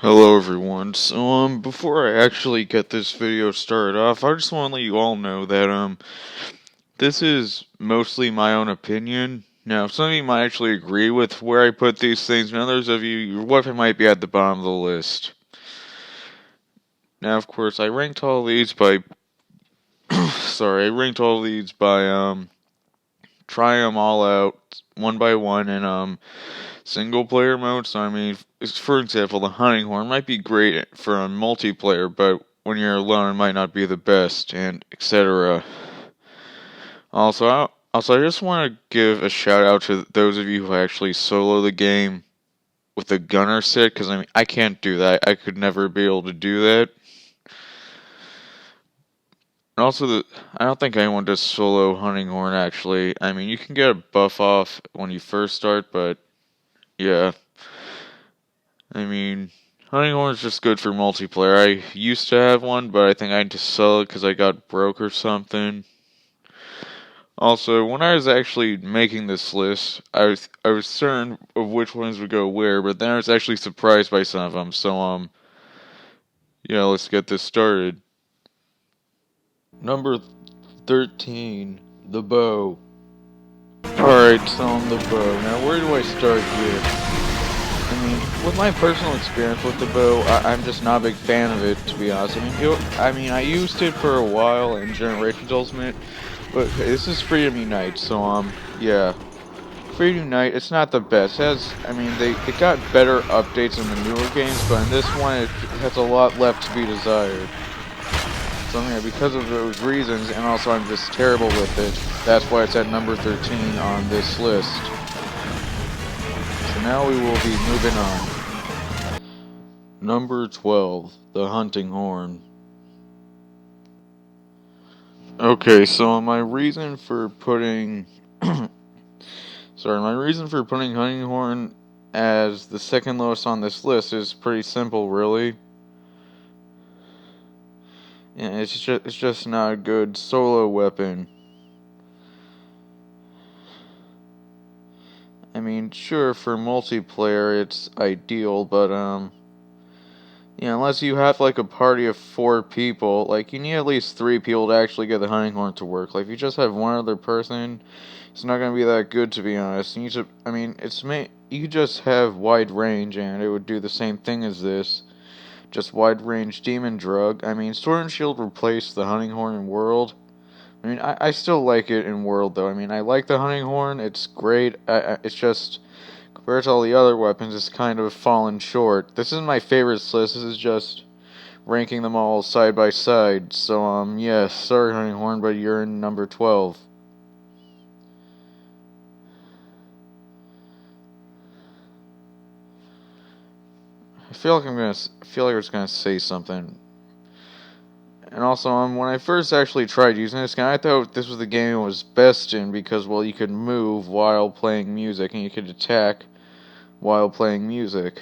Hello everyone. Before I actually get this video started off, I just want to let you all know that this is mostly my own opinion. Now, some of you might actually agree with where I put these things, and others of you, your weapon might be at the bottom of the list. Now, of course, I ranked all these by trying them all out one by one in single player mode. So I mean, for example, the hunting horn might be great for a multiplayer, but when you're alone, it might not be the best, and etc. Also, I just want to give a shout out to those of you who actually solo the game with the gunner set, because I mean, I can't do that. I could never be able to do that. And also, I don't think anyone does solo hunting horn actually. I mean, you can get a buff off when you first start, but yeah. I mean, hunting horn is just good for multiplayer. I used to have one, but I think I had to sell it because I got broke or something. Also, when I was actually making this list, I was certain of which ones would go where, but then I was actually surprised by some of them. So yeah, let's get this started. Number 13, the bow. Alright, so on the bow. Now, where do I start here? I mean, with my personal experience with the bow, I'm just not a big fan of it, to be honest. I mean, I used it for a while in Generations Ultimate, but this is Freedom Unite, so, yeah. Freedom Unite, it's not the best. It got better updates in the newer games, but in this one, it has a lot left to be desired. So, yeah, because of those reasons, and also I'm just terrible with it, that's why it's at number 13 on this list. So now we will be moving on. Number 12, the hunting horn. Okay, so my reason for putting hunting horn as the second lowest on this list is pretty simple, really. Yeah, it's just not a good solo weapon. I mean, sure, for multiplayer it's ideal, but yeah, unless you have like a party of 4 people, like you need at least 3 people to actually get the hunting horn to work. Like if you just have one other person, it's not gonna be that good, to be honest. You could just have wide range and it would do the same thing as this. Just wide range demon drug. I mean, Sword and Shield replaced the hunting horn in World. I mean, I still like it in World though. I mean, I like the hunting horn. It's great. It's just compared to all the other weapons, it's kind of fallen short. This is my favorite list. This is just ranking them all side by side. So yeah, sorry hunting horn, but you're in number 12. I feel like I was gonna say something. And also, when I first actually tried using this gun, I thought this was the game it was best in because, well, you could move while playing music and you could attack while playing music.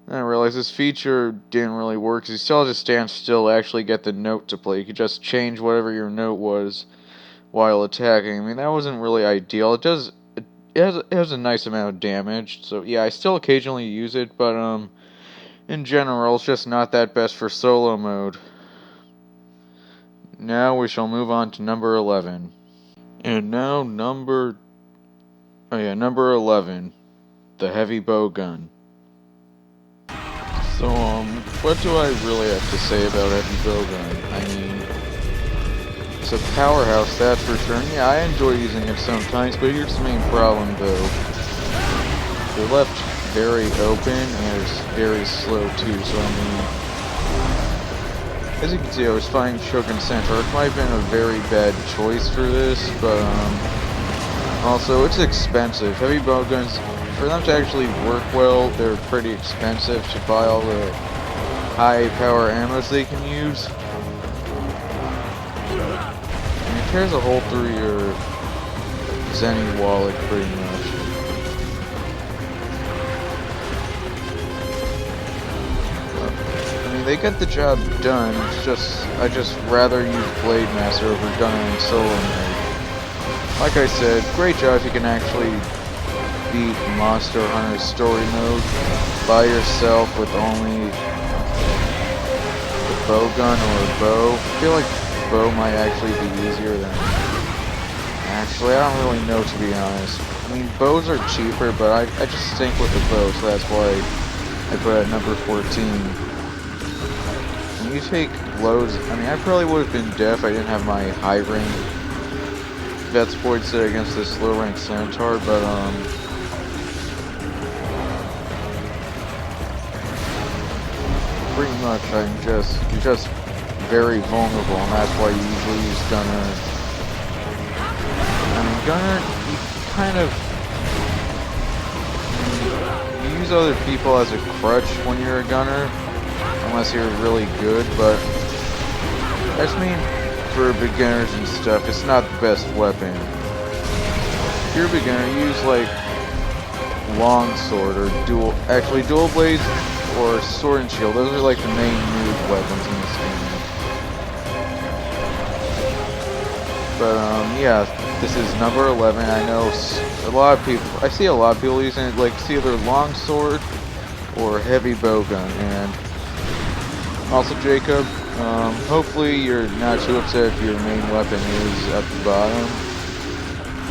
Then I realized this feature didn't really work because you still had to stand still to actually get the note to play. You could just change whatever your note was while attacking. I mean, that wasn't really ideal. It has a nice amount of damage, so yeah, I still occasionally use it, but in general, it's just not that best for solo mode. Now we shall move on to number 11. And now number 11, the heavy bow gun. So what do I really have to say about heavy bow gun? I mean, it's a powerhouse, that's for sure. And yeah, I enjoy using it sometimes, but here's the main problem though. They're left very open and it's very slow too, so I mean, as you can see, I was finding Shogun Centaur. It might have been a very bad choice for this, but also it's expensive. Heavy bow guns, for them to actually work well, they're pretty expensive to buy all the high power ammos they can use. And it tears a hole through your Zenny wallet pretty much. They get the job done. I just rather use Blade Master over Gunner and Solo mode. Like I said, great job if you can actually beat Monster Hunter Story Mode by yourself with only a bow gun or a bow. I feel like bow might actually be easier than... Actually, I don't really know, to be honest. I mean, bows are cheaper, but I just stink with the bow, so that's why I put it at number 14. When you take loads, I mean, I probably would have been deaf if I didn't have my high rank Vetsvoid set against this low rank Centaur, but pretty much I'm just very vulnerable, and that's why you usually use Gunner. I mean, Gunner, you kind of... You use other people as a crutch when you're a Gunner, unless you're really good, but I just mean for beginners and stuff, it's not the best weapon. If you're a beginner, use like longsword or dual blades or sword and shield. Those are like the main noob weapons in this game. But yeah, this is number 11. I know a lot of people. I see a lot of people using it, like it's either longsword or heavy bowgun. And also, Jacob, hopefully you're not too upset if your main weapon is at the bottom.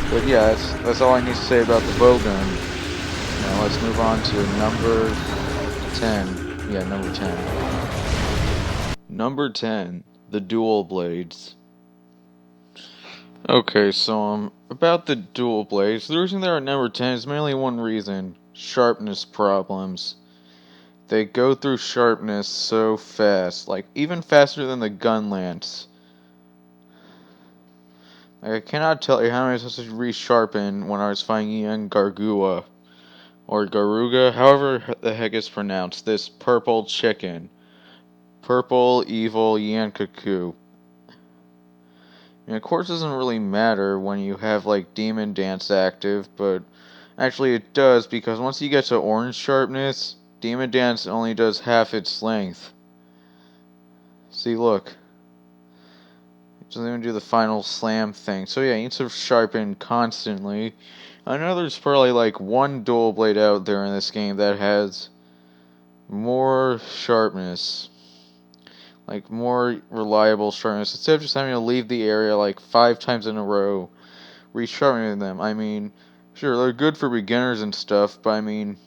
But yeah, that's all I need to say about the bowgun. Now let's move on to number 10. Yeah, number 10. Number 10, the dual blades. Okay, so about the dual blades, the reason they're at number 10 is mainly one reason: sharpness problems. They go through sharpness so fast, like even faster than the gun lance. Like, I cannot tell you how many times I resharpen when I was fighting young Gargua, or Garuga, however the heck it's pronounced, this purple chicken. Purple evil Yankaku. And of course it doesn't really matter when you have like Demon Dance active, but actually it does, because once you get to orange sharpness, Demon Dance only does half its length. See, look. It doesn't even do the final slam thing. So yeah, you need to sharpen constantly. I know there's probably like one dual blade out there in this game that has more sharpness. Like more reliable sharpness. Instead of just having to leave the area like 5 times in a row, resharpening them. I mean, sure, they're good for beginners and stuff, but I mean,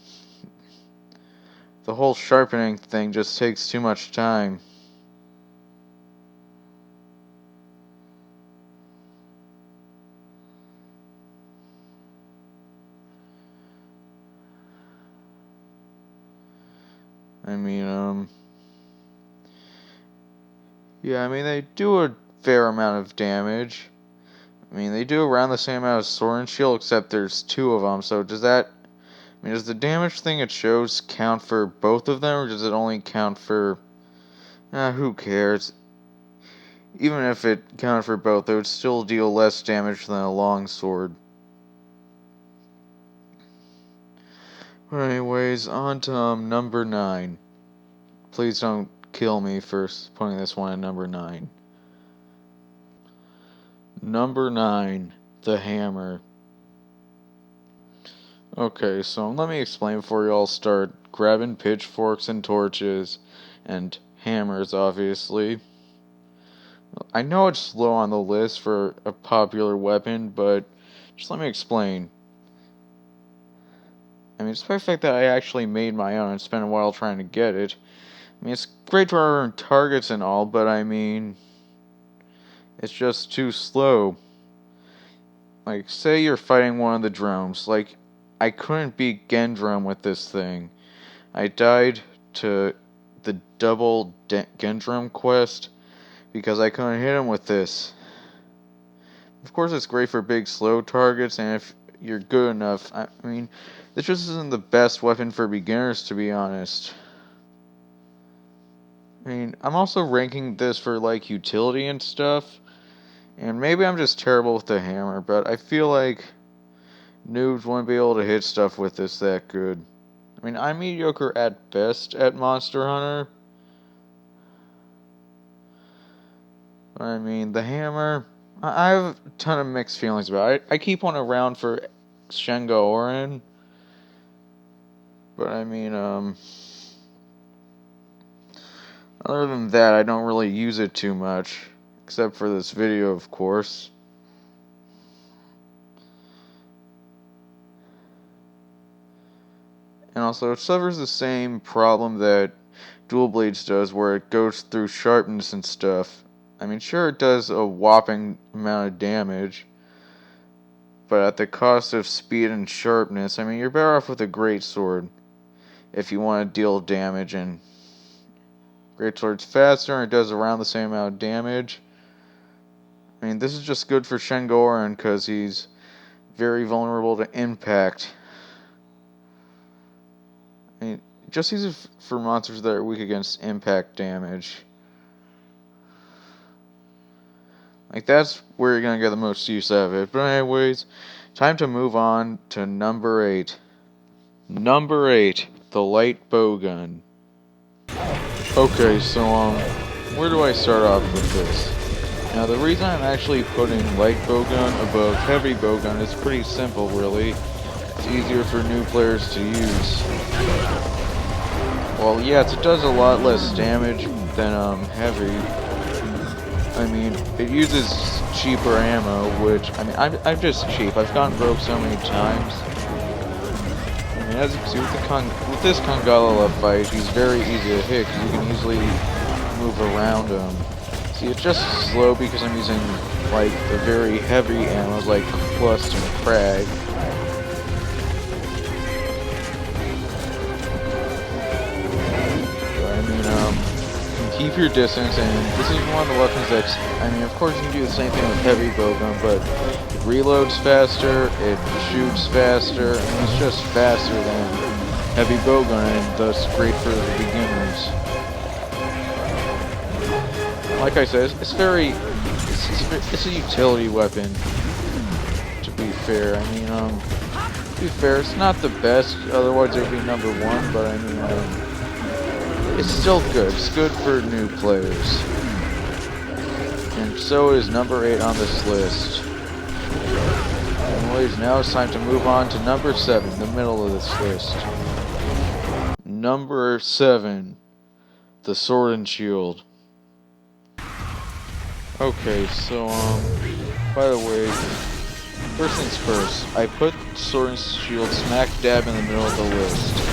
the whole sharpening thing just takes too much time. I mean, yeah, I mean, they do a fair amount of damage. I mean, they do around the same amount as Sword and Shield, except there's 2 of them, so does that... I mean, does the damage thing it shows count for both of them, or does it only count for... who cares? Even if it counted for both, it would still deal less damage than a longsword. But anyways, on to number 9. Please don't kill me for putting this one at number 9. Number 9, the hammer. Okay, so let me explain before you all start grabbing pitchforks and torches and hammers, obviously. I know it's low on the list for a popular weapon, but just let me explain. I mean, despite the fact that I actually made my own and spent a while trying to get it, I mean, it's great for targets and all, but I mean, it's just too slow. Like, say you're fighting one of the drones. Like, I couldn't beat Gendrome with this thing. I died to the double Gendrome quest because I couldn't hit him with this. Of course, it's great for big, slow targets, and if you're good enough, I mean, this just isn't the best weapon for beginners, to be honest. I mean, I'm also ranking this for, like, utility and stuff, and maybe I'm just terrible with the hammer, but I feel like noobs wouldn't be able to hit stuff with this that good. I mean, I'm mediocre at best at Monster Hunter. I mean, the hammer, I have a ton of mixed feelings about it. I keep one around for Shenga Orin, But I mean, other than that, I don't really use it too much, except for this video, of course. And also, it suffers the same problem that Dual Blades does, where it goes through sharpness and stuff. I mean, sure, it does a whopping amount of damage, but at the cost of speed and sharpness. I mean, you're better off with a greatsword if you want to deal damage, and greatsword's faster and it does around the same amount of damage. I mean, this is just good for Shengoran because he's very vulnerable to impact. I mean, just use it for monsters that are weak against impact damage. Like, that's where you're gonna get the most use out of it. But anyways, time to move on to number 8. Number 8, the light bowgun. Okay, so where do I start off with this? Now, the reason I'm actually putting light bowgun above heavy bowgun is pretty simple, really. It's easier for new players to use. Well, yes, it does a lot less damage than heavy. I mean, it uses cheaper ammo, which, I mean, I'm just cheap. I've gotten broke so many times. I mean, as you can see with this Kongala fight, he's very easy to hit because you can easily move around him. See, it's just slow because I'm using, like, the very heavy ammos like Clust and Crag. Keep your distance, and this is one of the weapons that's, I mean, of course you can do the same thing with heavy bowgun, but it reloads faster, it shoots faster, and it's just faster than heavy bowgun, and thus great for the beginners. Like I said, it's a utility weapon, to be fair. I mean, to be fair, it's not the best, otherwise it would be number 1, but I mean, it's still good. It's good for new players. And so is number 8 on this list. Anyways, now it's time to move on to number 7, the middle of this list. Number 7, the Sword and Shield. Okay, so, by the way, first things first, I put Sword and Shield smack dab in the middle of the list.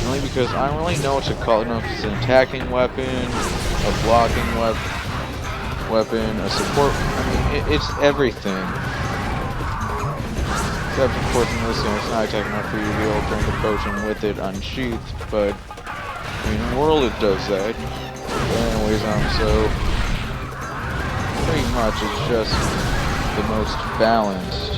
Only because I don't really know what to call it. I don't know if it's an attacking weapon, a blocking weapon, a support. I mean, it's everything. Except, of course, in this game, it's not attacking enough for you to be able to drink the potion with it unsheathed. But I mean, in World it does that. But anyways, so pretty much it's just the most balanced.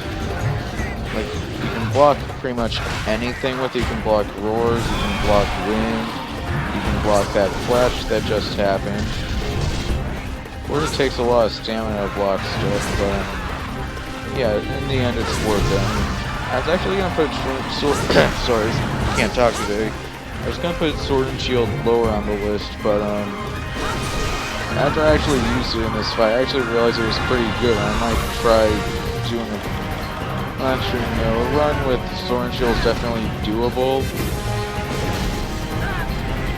Like, you can block pretty much anything with it. You can block roars, you can block wind, you can block that flash that just happened. Of course, it takes a lot of stamina to block stuff, but yeah, in the end, it's worth it. I was actually gonna put sorry, can't talk today. I was gonna put Sword and Shield lower on the list, but after I actually used it in this fight, I actually realized it was pretty good. I might try doing a actually, no, a run with Sword and Shield is definitely doable.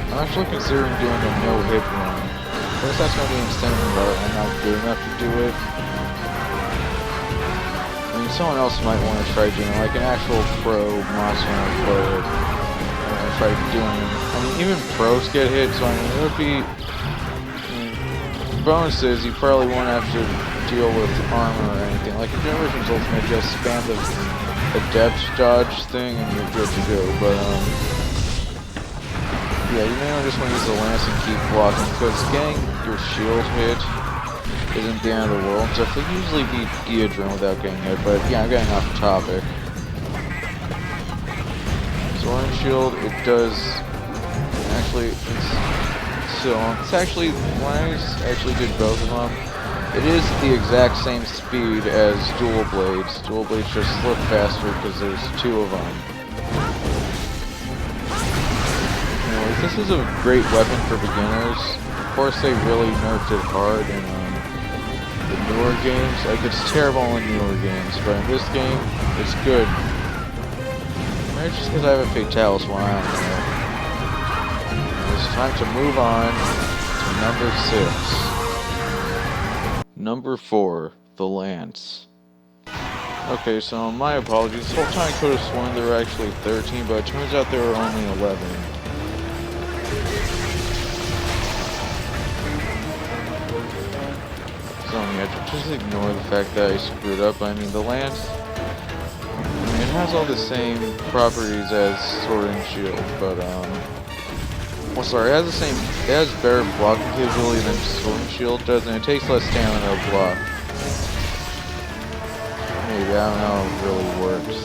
I'm actually considering doing a no-hit run. First, that's going to be insane, but I'm not good enough to do it. I mean, someone else might want to try doing like an actual pro Monster Hunter player. Try doing it. I mean, even pros get hit, so I mean, it would be... bonuses, you probably won't have to deal with armor or anything. Like, in Generations Ultimate, just spam the Adept dodge thing and you're good to go. But, yeah, you may just want to use the lance and keep blocking, because getting your shield hit isn't the end of the world. So if they usually beat Geodron without getting hit, but yeah, I'm getting off topic. Sword and Shield, it does... actually, it's actually, when I actually did both of them, it is the exact same speed as Dual Blades. Dual Blades just look faster because there's 2 of them. Anyways, this is a great weapon for beginners. Of course, they really nerfed it hard in the newer games. Like, it's terrible in newer games, but in this game, it's good. Maybe it's just because I have a Fatalis one, I don't know. it's time to move on to number 6. Number 4, the lance. Okay, so my apologies. This whole time I could have sworn there were actually 13, but it turns out there were only 11. So yeah, just ignore the fact that I screwed up. I mean, the lance, it has all the same properties as sword and shield, but well, sorry, it has better blocking capability than sword and shield does, and it takes less stamina to block. Maybe, I don't know how it really works.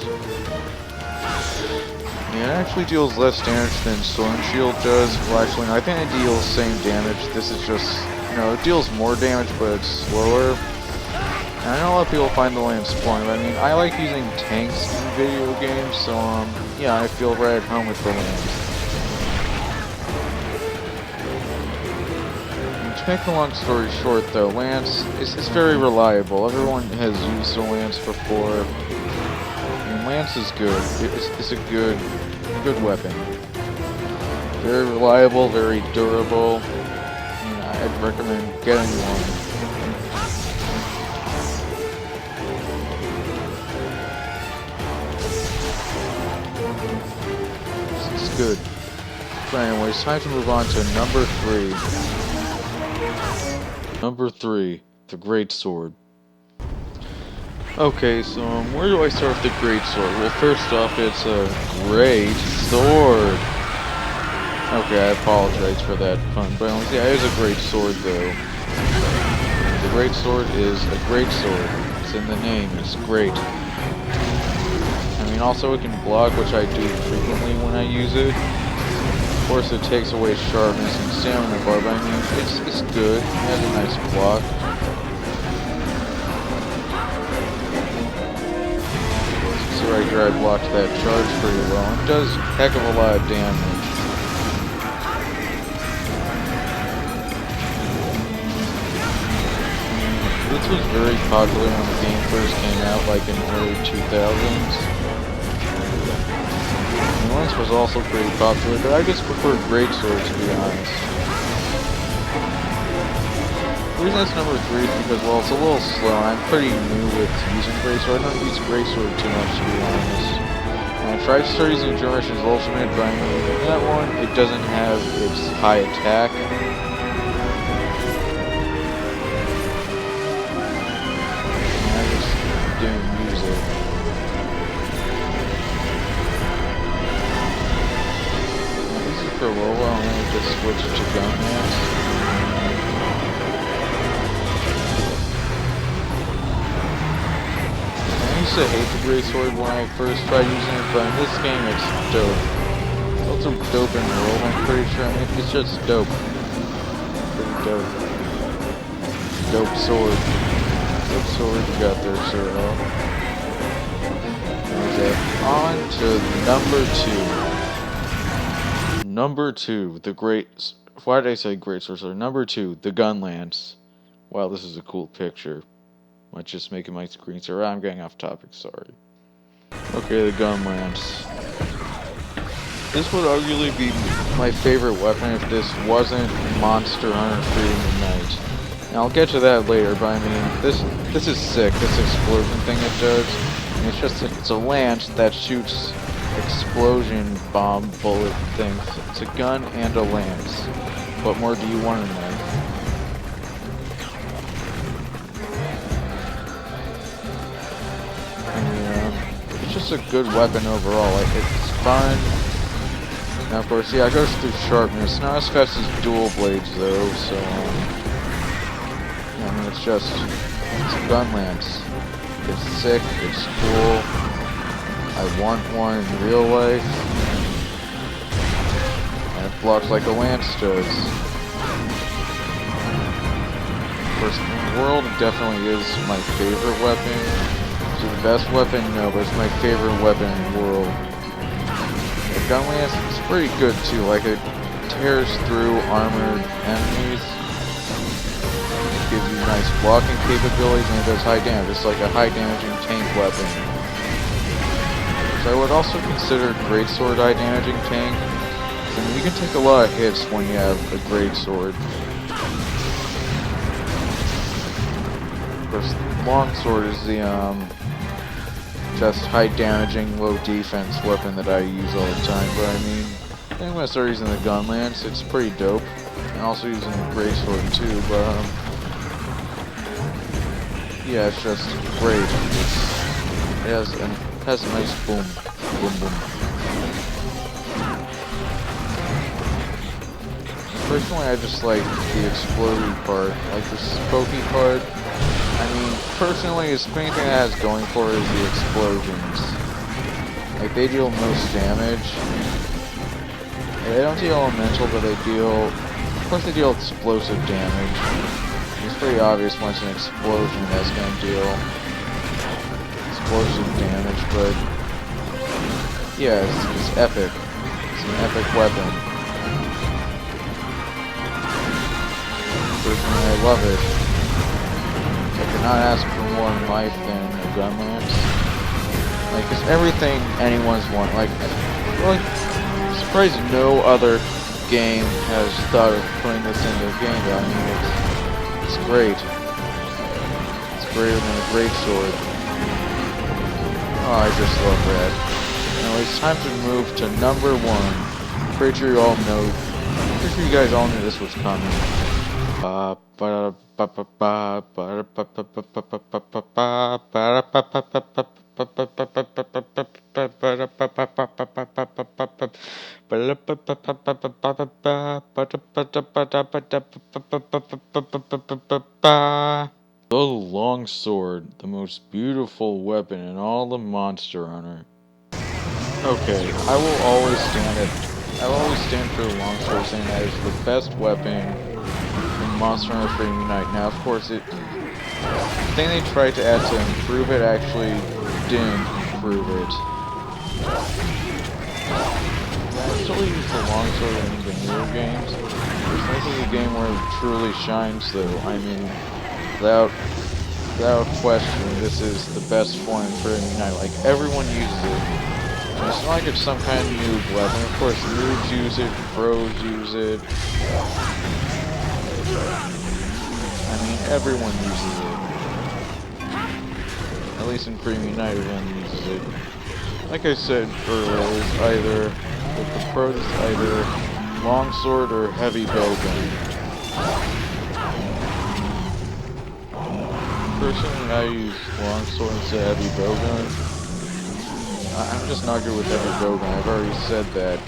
Yeah, it actually deals less damage than sword and shield does. Well, actually, no, I think it deals the same damage. This is just, it deals more damage, but it's slower. And I know a lot of people find the lance boring, but I mean, I like using tanks in video games, so, yeah, I feel right at home with the lance. To make a long story short, though, lance is very reliable. Everyone has used a lance before. I mean, lance is good. It's a good weapon. Very reliable, very durable. I'd recommend getting one. It's good. But anyways, time to move on to number 3. Number 3, the Great Sword. Okay, so where do I start with the Great Sword? Well, first off, it's a great sword. Okay, I apologize for that pun, but yeah, it is a great sword, though. The Great Sword is a great sword. It's in the name. It's great. I mean, also it can block, which I do frequently when I use it. Of course, it takes away sharpness and stamina bar, but I mean, it's good. It has a nice block. So right here, I blocked that charge pretty well. It does a heck of a lot of damage. This was very popular when the game first came out, like in the early 2000s. The lance was also pretty popular, but I just prefer greatsword, to be honest. The reason that's number 3 is because, well, it's a little slow. I'm pretty new with using greatsword. I don't use greatsword too much, to be honest. And I tried to start using Generations Ultimate, but I mean, that one, it doesn't have its high attack. For a little while, and then just switch to gun lance. I used to hate the greatsword when I first tried using it, but in this game it's dope. It's also dope in the world, I'm pretty sure. I mean, it's just dope. Pretty dope. Dope sword. Dope sword you got there, sir. Okay, on to number 2. Number 2, the great... Why did I say great sword? Number 2, the gun lance. Wow, this is a cool picture. Might just making my screen so I'm getting off topic, sorry. Okay, the gun lance. This would arguably be my favorite weapon if this wasn't Monster Hunter Freedom of Night. Now, I'll get to that later, but I mean, this is sick, this explosion thing it does. And it's a lance that shoots explosion bomb bullet things. It's a gun and a lance. What more do you want to know? And, it's just a good weapon overall. Like, it's fun. Now, of course, yeah, it goes through sharpness. Not as fast as dual blades, though. So, I mean, it's a gun lance. It's sick. It's cool. I want one in real life. And it blocks like a lance does. Of course, in the world, it definitely is my favorite weapon. Is it the best weapon? No, but it's my favorite weapon in the world. The gun lance is pretty good too. Like, it tears through armored enemies. It gives you nice blocking capabilities, and it does high damage. It's like a high damaging tank weapon. I would also consider greatsword high damaging tank. I mean, you can take a lot of hits when you have a great sword. Of course, longsword is the just high damaging, low defense weapon that I use all the time. But I mean, I think I'm gonna start using the gun lance. It's pretty dope, and also using the greatsword too. But yeah, it's just great. It has a nice boom, boom, boom. Personally, I just like the exploding part, like the spooky part. I mean, personally, the main thing it has going for is the explosions. Like, they deal most damage. They don't deal elemental, but they deal... Of course they deal explosive damage. It's pretty obvious when it's an explosion that's gonna deal explosive damage, but... Yeah, it's epic. It's an epic weapon. Personally, I love it. I cannot ask for more in life than a gun lance. Like, it's everything anyone's want. Like, really, I'm surprised no other game has thought of putting this into a game, but I mean, it's great. It's greater than a great sword. Oh, I just love that. Now, it's time to move to number 1. Pretty sure you all know. Pretty sure you guys all knew this was coming. The longsword, the most beautiful weapon in all the Monster Hunter. Okay, I will always stand for the longsword, saying that it's the best weapon in Monster Hunter Freedom Unite. Now, of course, the thing they tried to add to improve it actually didn't improve it. I still use the longsword in the newer games. This is a game where it truly shines, though. I mean, without question, this is the best one for Unite. Like, everyone uses it. And it's not like it's some kind of noob weapon. Of course, noobs use it, pros use it. I mean, everyone uses it. At least in Freedom Unite, everyone uses it. Like I said earlier, it's either, with the pros, it's either longsword or heavy bowgun. Personally, I use longsword instead of heavy bowgun. I'm just not good with heavy bowgun. I've already said that.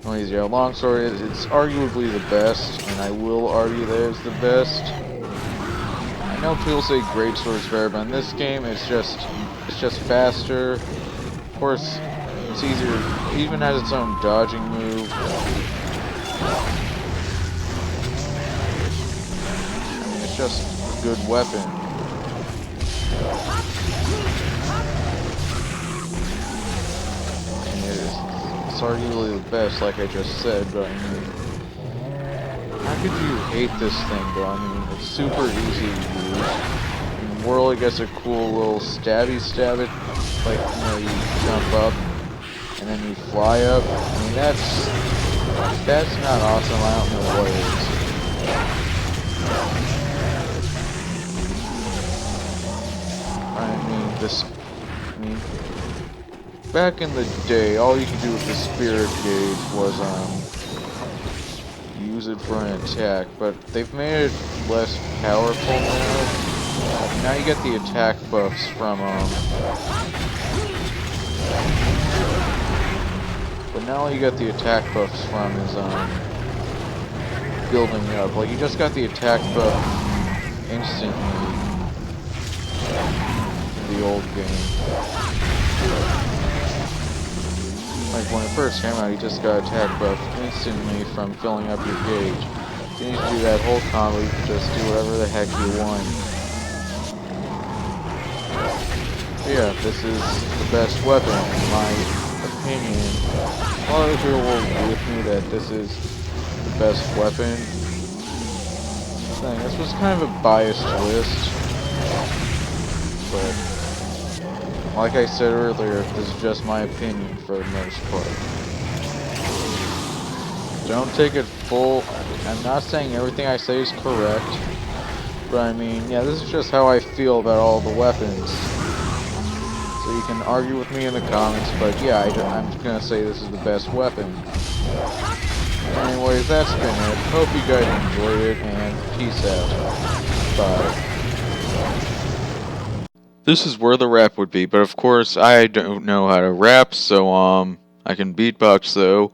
Anyways, yeah, longsword it's arguably the best, and I will argue that it's the best. I know people say greatsword is better, but in this game, it's just faster. Of course, it's easier. It even has its own dodging move. I mean, it's just a good weapon. It's arguably the best, like I just said, but I mean, how could you hate this thing, bro? I mean, it's super easy to use. And Whirl gets a cool little stabby stab it, like, you know, you jump up, and then you fly up. I mean, that's not awesome, I don't know what is. I mean, back in the day, all you could do with the Spirit Gauge was, use it for an attack, but they've made it less powerful now. Now you get the attack buffs from, but now all you get the attack buffs from is, building up. Like, you just got the attack buff instantly in the old game. Like, when it first came out, you just got attack buff instantly from filling up your gauge. You need to do that whole combo, you can just do whatever the heck you want. But yeah, this is the best weapon, in my opinion. A lot of people will agree with me that this is the best weapon. This was kind of a biased list, but like I said earlier, this is just my opinion for the most part. don't take it full. I'm not saying everything I say is correct, but I mean, yeah, this is just how I feel about all the weapons. So you can argue with me in the comments, but yeah, I'm just gonna say this is the best weapon. Anyways, that's been it. Hope you guys enjoyed it, and peace out. Bye. This is where the rap would be, but of course I don't know how to rap, so I can beatbox though.